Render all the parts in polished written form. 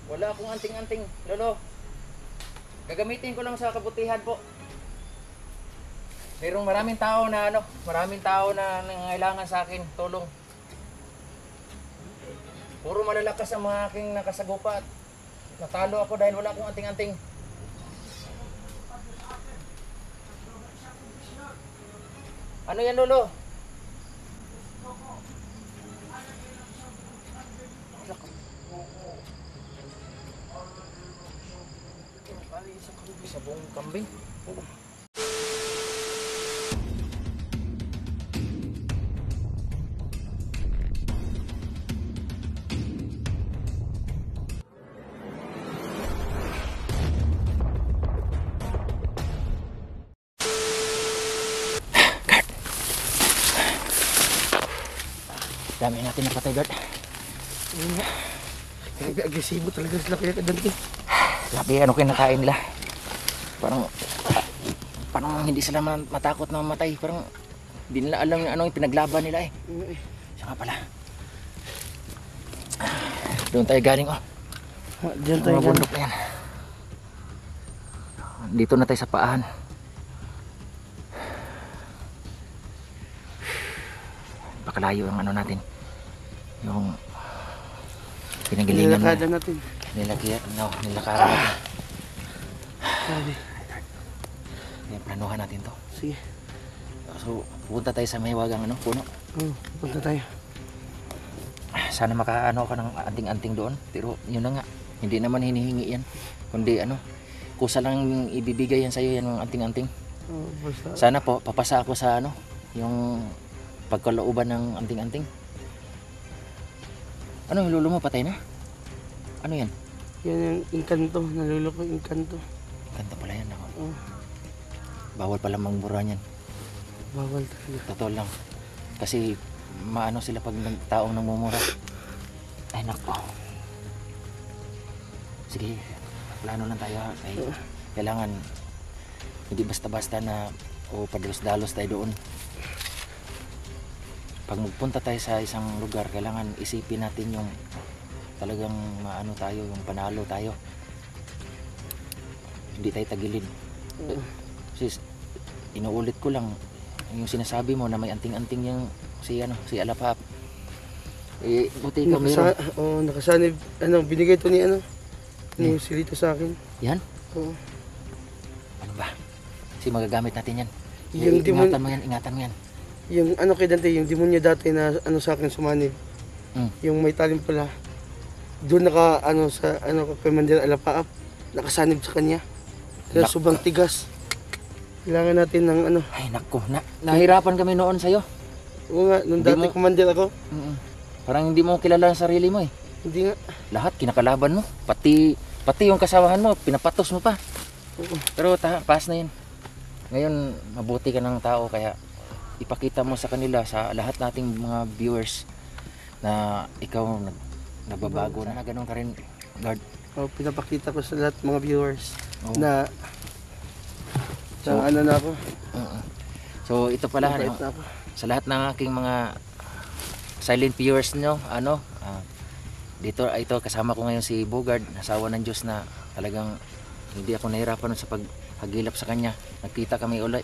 Wala akong anting-anting, lolo. Gagamitin ko lang sa kabutihan po. Merong maraming tao na nangangailangan sa akin tulong. Puro malalakas ang mga aking nakasagupa at natalo ako dahil wala akong anting-anting. Ano yan, lolo? Sa buong kambing. Dami natin napatay, guard. Agresibo talaga sila kaya kadalki. Grabe, ano kinakain nila? Parang hindi sila matakot na mamatay. Parang hindi nila alam yung ano yung pinaglaban nila eh. Siya nga pala. Doon tayo galing oh. Diyan tayo galing. Bundok na yan. Dito na tayo sa paahan. Pakalayo ang ano natin. Yung pinagalingan nilakadan natin. Nilakaran natin. Sabi. Planuhan natin to. Sige. So, pupunta tayo sa may wagang ano, puno. Punta tayo. Sana makaano ka ng anting-anting doon. Pero yun na nga, hindi naman hinihingi yan. Kundi ano, kusa lang ibibigay yan sa'yo yan ng anting-anting. Basta. Sana po, papasa ako sa ano, yung pagkalooban ng anting-anting. Ano yung lulo mo, patay na? Ano yan? Yan yung inkanto, naluloko yung inkanto. Kanta pala yan ako. Bawal pala mangbura niyan. Bawal talaga. Totoo lang. Kasi maano sila pag taong namumura. Ay nako. Sige, plano lang tayo. Kailangan hindi basta-basta na o padalos-dalos tayo doon. Pag magpunta tayo sa isang lugar, kailangan isipin natin yung talagang maano tayo, yung panalo tayo. Hindi tayo tagilid. Sis, inuulit ko lang yung sinasabi mo na may anting-anting yung si Alapap. Eh, buti ka meron. Nakasanib. Binigay to ni ni Silito sa akin. Yan? Oo. Ano ba? Kasi magagamit natin yan. Yung ingatan mo yan. Yung kay Dante, yung demonyo dati na sa akin sumanib. Yung may talim pala. Doon kay Mandela Alapaap. Nakasanib sa kanya. Kaya sobrang tigas. Kailangan natin ng Ay nako, nahirapan kami noon sa'yo. Oo nga, nung dati commander ako. Parang hindi mo kilala ang sarili mo eh. Hindi nga. Lahat kinakalaban mo. Pati yung kasawahan mo, pinapatos mo pa. Pero pass na yun. Ngayon, mabuti ka ng tao kaya ipakita mo sa kanila, sa lahat nating mga viewers na ikaw nababago na ganun ka rin, guard. Pinapakita ko sa lahat mga viewers na na ako. So ito pala sa lahat ng aking mga silent viewers nyo, dito ito kasama ko ngayon si Bogard, asawa ng Diyos na talagang hindi ako nahirapan sa paghagilap sa kanya. Nagkita kami uli.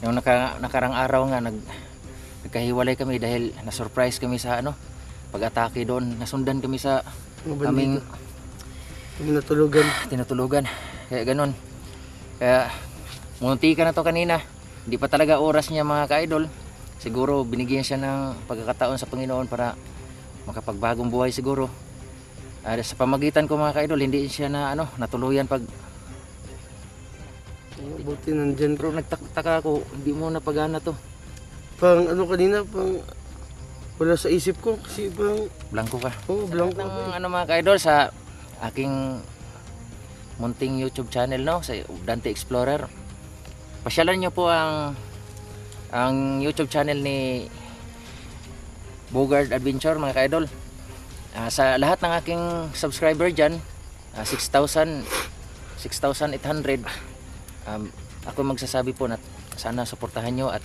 Yung nakarang araw nga nagkahiwalay kami dahil na-surprise kami sa pag-atake doon. Nasundan kami sa aming tinutulugan. Kaya ganun. Kaya munti ka na to kanina. Hindi pa talaga oras niya mga ka-idol. Siguro binigyan siya ng pagkakataon sa Panginoon para makapagbagong buhay siguro. Sa pamagitan ko mga ka-idol, hindi siya natuluyan pag buti nandyan. Pero nagtaka ako, hindi mo napagana to. Pang kanina, wala sa isip ko kasi blanco ka. Oo, blanco ako. Mga ka-idol, sa aking munting YouTube channel sa Dante Explorer. Pasyalan nyo po ang YouTube channel ni Bogard Adventure mga ka-idol. Sa lahat ng aking subscriber dyan, 6,800, ako magsasabi po na sana suportahan nyo at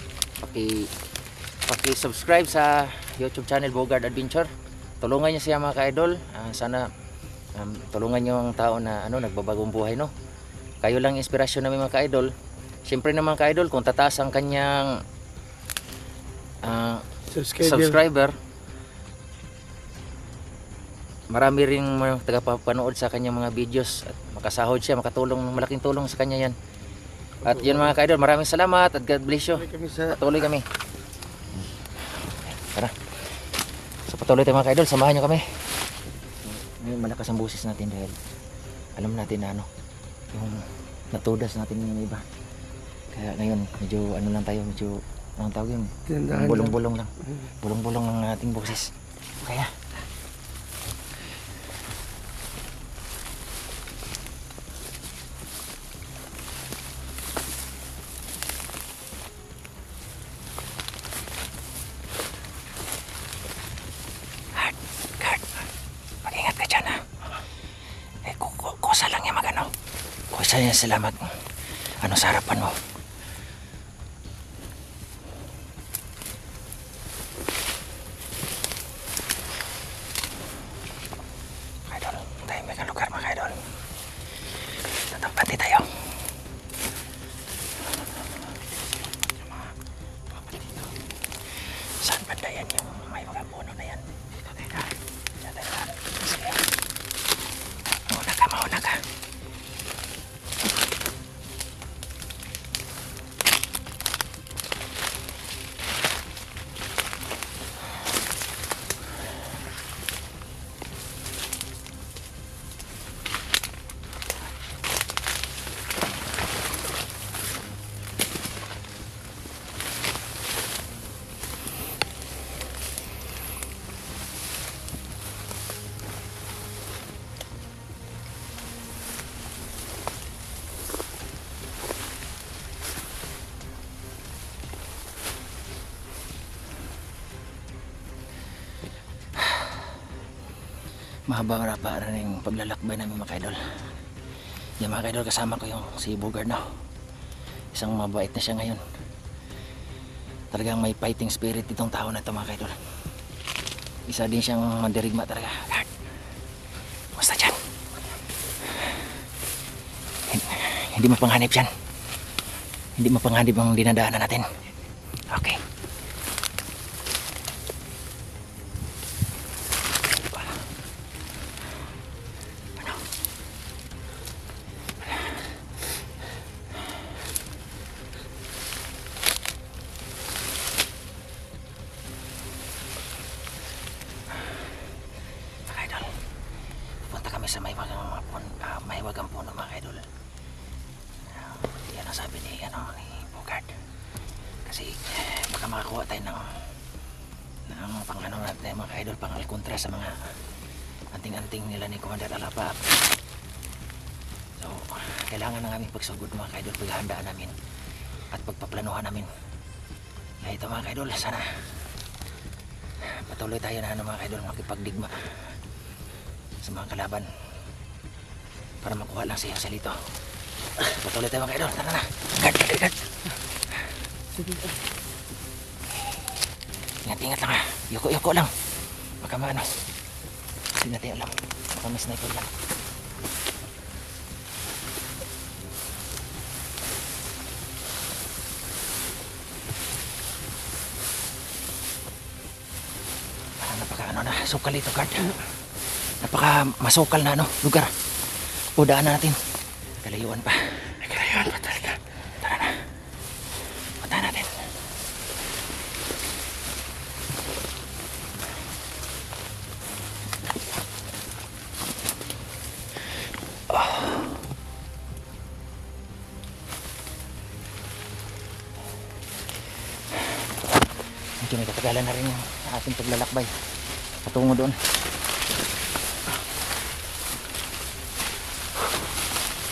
paki-subscribe sa YouTube channel Bogard Adventure. Tulungan niyo siya mga ka-idol. Sana tulungan nyo ang tao na nagbabagong buhay, no? Kayo lang inspirasyon namin mga ka-idol. Siyempre naman ka-idol, kung tataas ang kanyang subscriber, marami ring mga tagapapanood sa kanyang mga videos at makasahod siya, makatulong, malaking tulong sa kanya yan. At yun mga ka-idol, maraming salamat at God bless you. Patuloy kami. Tara. So patuloy tayo mga ka-idol, samahan nyo kami. Ngayon malakas ang boses natin dahil alam natin na yung natudas natin yung iba. Kaya ngayon medyo lang tayo, medyo anong tawag yun? Bulong-bulong lang. Bulong-bulong ang ating boses. Kaya mag-ingat ka dyan, ha? Kusa lang yung kusa yan sila sa harapan mo. Idol, tayo may lugar mga idol. Tatampati tayo. Saan banda yan yung may mga puno na yan? Dito tayo. Dito tayo. Sige. Mauna ka. Mahaba rin yung paglalakbay namin mga kaidol. Yan mga kaidol, kasama ko yung si Bogard na. Isang mabait na siya ngayon. Talagang may fighting spirit itong tao na ito mga kaidol. Isa din siyang mandirigma talaga. Basta dyan. Hindi mapanghanip yan. Hindi mapanghanip ang dinadaanan natin. Okay. Sa mahiwagang puno mga idol. Yan ang sabi ni Bogard. Kasi baka makakuha tayo ng pang natin mga idol, pang alkontra sa mga anting-anting nila ni Commander Alapa. So kailangan na aming pagsugod mga idol, paghahandaan namin at pagpaplanuhan namin. Kaya ito mga idol, sana patuloy tayo na mga idol makipagdigma sa mga kalaban para makuha lang siya sa lito. Patuloy tayo mga kaidol. Tara na. Guard. Ingat lang ha. Yuko lang. Baka maano. Kasi natin alam. Baka may sniper lang. Napaka sukal ito guard. Napaka masukal na lugar. O daan natin. Kalayuan pa talaga. Tara na. Punta natin. Medyo may katagalan na rin yung ating paglalakbay patungo doon.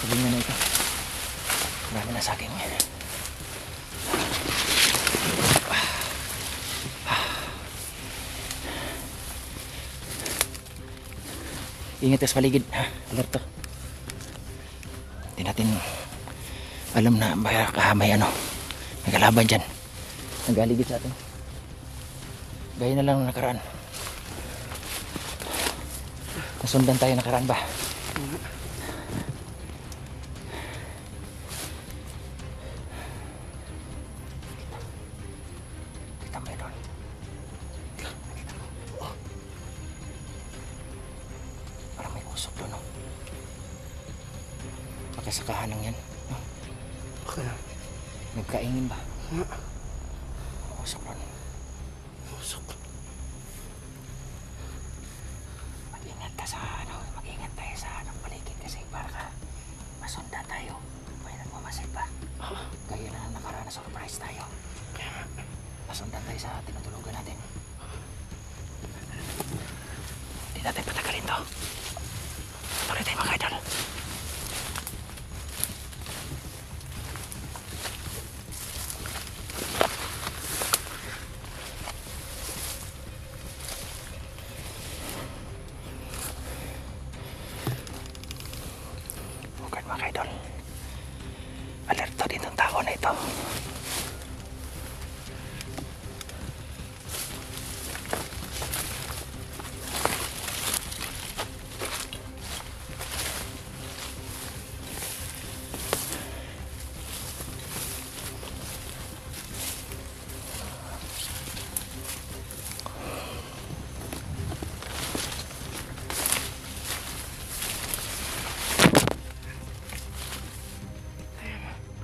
Sabihin na ito. Marami na sa akin. Ingat sa paligid. Alerto. Hindi natin alam na baka may may kalaban dyan. Nagaligid sa atin. Gaya na lang nakaraan. Nasundan tayo nakaraan ba? Kita mo doon. Parang may usok doon, no? Pakasakahan lang yan. No? Kaya, Nagkaingin ba? Usok doon. usok. Mag-ingat ka sa mag-ingat tayo sa paligid kasi para masundan tayo. May nagmamasid pa. Gaya na nakaraan na surprise tayo. Masundan tayo sa tinutulugan natin. Hindi natin patagalin to. Tuloy tayo mga idol. Bukad mga idol. Alerto din ang tao na ito.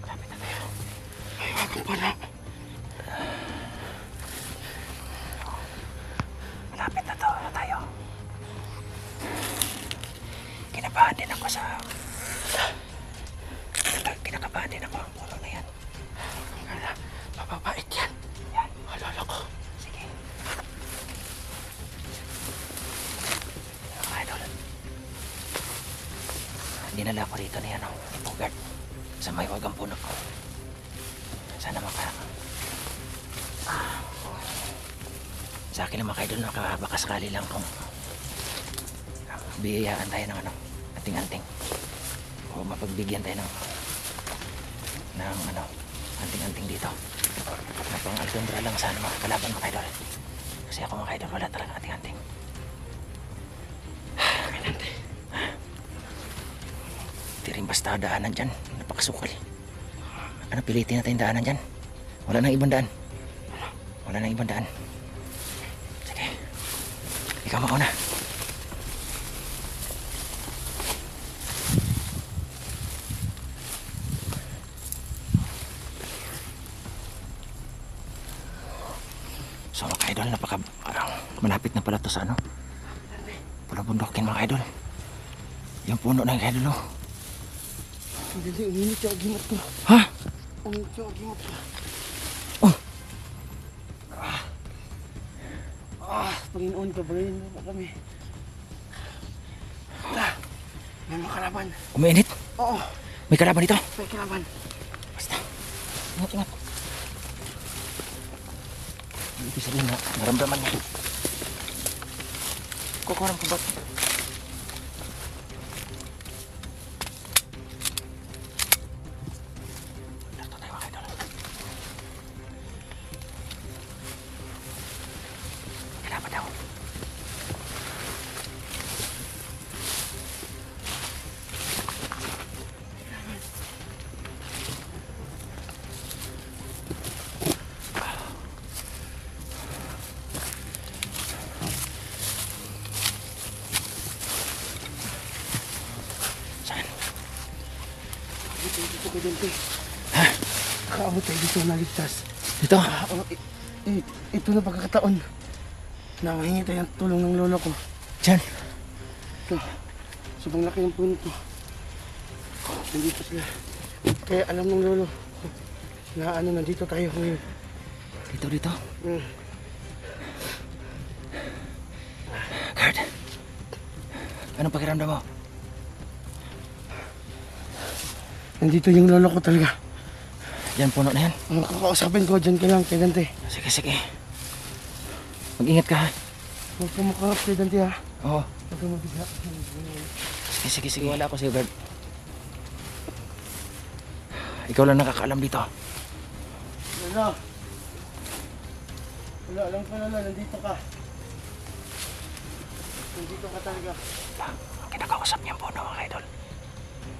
Lapit na tayo. Ay, wag ko pala. Malapit na tayo. Kinabahan din ako sa... Kinakabahan din ako ang puno na yan. Wala, mababait yan. Yan. Alala ko. Sige. Mga idol. Dinala ko rito na yan, oh. Bogart. Sa may wagang puno ko. Sana sa akin lang mga idol, baka sakali lang kung biyayaan tayo ng anting-anting o mapagbigyan tayo ng anting-anting dito na pang alpendra lang sana mga kalaban mga idol, kasi ako mga idol wala talaga anting-anting. Di rin basta daanan dyan, napakasukal. Ano, pilitin natin daanan dyan, wala nang ibang daan. Sige, ikaw mauna. So mga idol, malapit na pala to sa pulang bundokin mga idol. Yung puno na yung idol, oh. Hindi, uminit yung agimot ko. Ha? Uminit yung agimot ko. Oh. Panginoon, pabagayin mo na kami. Wala, may mga kalaban. Umiinit? Oo, May kalaban dito? may kalaban. Basta. Ingat. Ibig sabihin na naramdaman niya. Kukurang po ba? Dito tayo mga idol. Kailangan daw. Saan? Dito ko dito. Ha? Nakaabot tayo dito naligtas. Dito? Ito na pagkakataon. Nakahingi tayo ng tulong ng lolo ko. Diyan. Ito, sobrang laki ng puno to. Nandito sila. Kaya alam ng lolo na nandito tayo ngayon. Dito. Mm. Kurt. Anong pakiramdam mo? Nandito yung lolo ko talaga. Diyan puno na yan. Ang kakausapin ko dyan ka lang kay Dante. Sige. Mag-ingat ka ha. Huwag ka makarap kay Dante ha. Oo. Huwag ka mabigla. Sige. Wala ako sa'yo, Bert. Ikaw lang nakakaalam dito. Lolo. Wala, alam ko lolo, nandito ka. Nandito ka talaga. Kinakausap niya ang puno mga idol.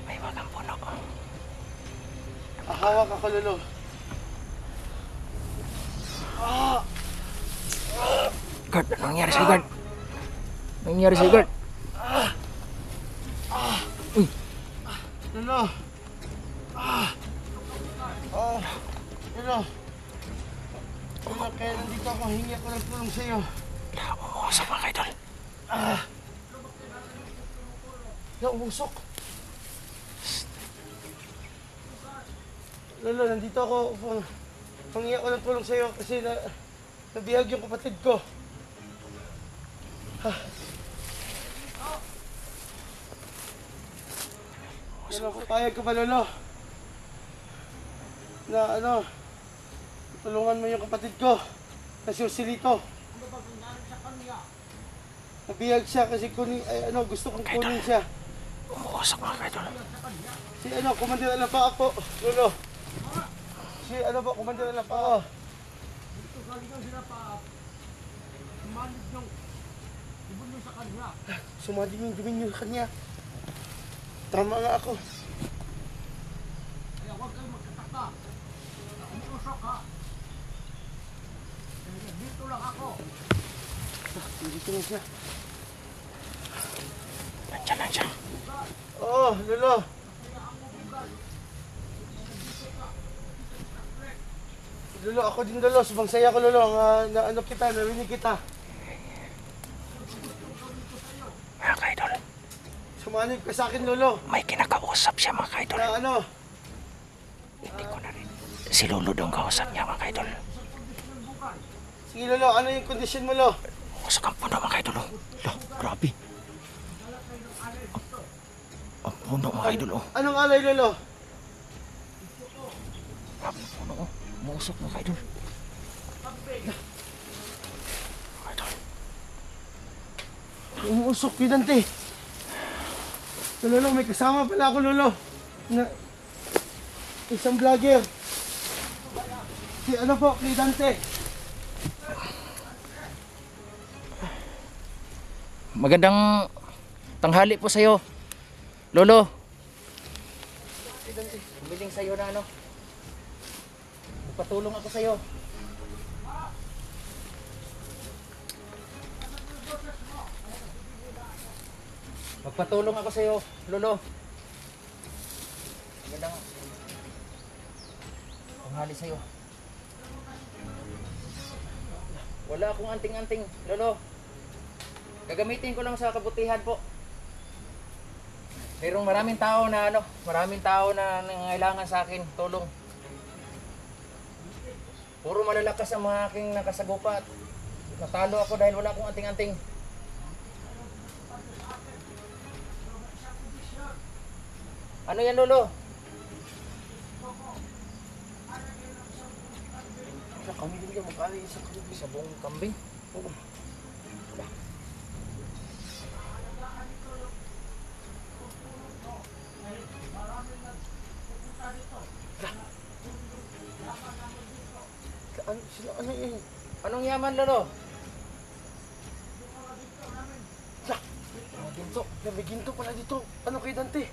May wagang puno. Hawak ako, Lolo. Guard, anong nangyari sa'yo, guard? Anong nangyari sa'yo, guard? Uy, Lolo. Lolo. Lolo, kaya nandito ako. Hingi ako ng tulong sa'yo. umuusap mga idol. Umusok. Lolo, nandito ako. Hingi ako ng tulong sa'yo kasi nabihag yung kapatid ko. Lolo, papayag ka ba, Lolo? Na tulungan mo yung kapatid ko na si Joselito. Nabihag siya kasi gusto kong kunin siya. Umuusap mga idol. Si Commander Alapaak po, Lolo. Si Commander Alapaak. Sumali yung demonyo sa kanya. Tama nga ako. Kaya huwag kayo magkataka. Umuusok ha. Dito lang ako. Dito na siya. Nandiyan. Oo, Lolo. Lolo, ako din, Lolo. Sumangsaya ko, Lolo. Narinig kita. Mga idol, Sumanib ka sa akin, Lolo. may kinakausap siya mga idol. Na Hindi ko na rin. Si Lolo daw ang kausap niya mga idol. Sige, Lolo. Ano yung kondisyon mo, Lolo? Umuusap ang puno mga idol. Grabe. Ang puno mga idol. Anong alay, Lolo? Grabe ang puno. Umuusap mga idol. Mga idol. Umuusok yun, Dante. Lolo, may kasama pala ako, Lolo. Na isang vlogger. Si kay Dante. Magandang tanghali po sa'yo, Lolo. Humiling sa'yo na Patulong ako sa'yo. Magpatulong ako sa'yo, Lolo. Magandang tanghali sa'yo. Wala akong anting-anting, Lolo. Gagamitin ko lang sa kabutihan po. Mayroong maraming tao na nangangailangan sa akin tulong. Puro malalakas ang mga aking nakasagupa at natalo ako dahil wala akong anting-anting. Ano yan, Lolo? Kami din ka mag-alay sa kami. Sa buong kambing? Oo. Ano yun? Anong yaman, Lolo? May ginto pala dito. Ano kay Dante?